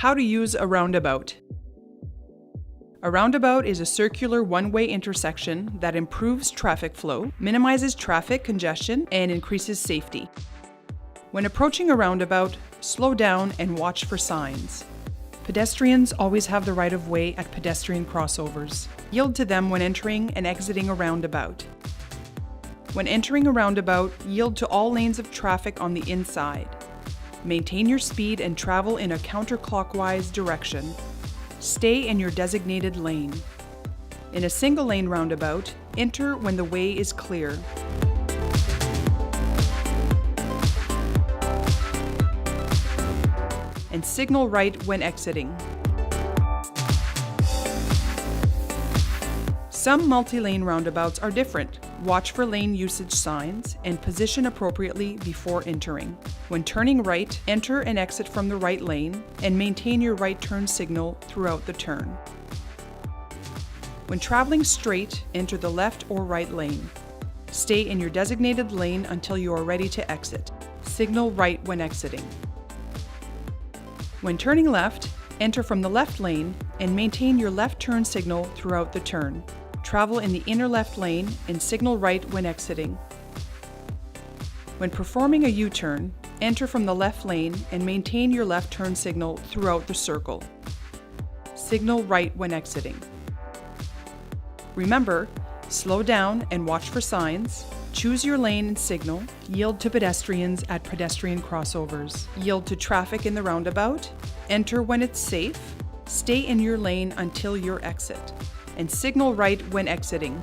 How to use a roundabout. A roundabout is a circular one-way intersection that improves traffic flow, minimizes traffic congestion, and increases safety. When approaching a roundabout, slow down and watch for signs. Pedestrians always have the right of way at pedestrian crossovers. Yield to them when entering and exiting a roundabout. When entering a roundabout, yield to all lanes of traffic on the inside. Maintain your speed and travel in a counterclockwise direction. Stay in your designated lane. In a single-lane roundabout, enter when the way is clear. And signal right when exiting. Some multi-lane roundabouts are different. Watch for lane usage signs and position appropriately before entering. When turning right, enter and exit from the right lane and maintain your right turn signal throughout the turn. When traveling straight, enter the left or right lane. Stay in your designated lane until you are ready to exit. Signal right when exiting. When turning left, enter from the left lane and maintain your left turn signal throughout the turn. Travel in the inner left lane and signal right when exiting. When performing a U-turn, enter from the left lane and maintain your left turn signal throughout the circle. Signal right when exiting. Remember, slow down and watch for signs. Choose your lane and signal. Yield to pedestrians at pedestrian crossovers. Yield to traffic in the roundabout. Enter when it's safe. Stay in your lane until your exit. And signal right when exiting.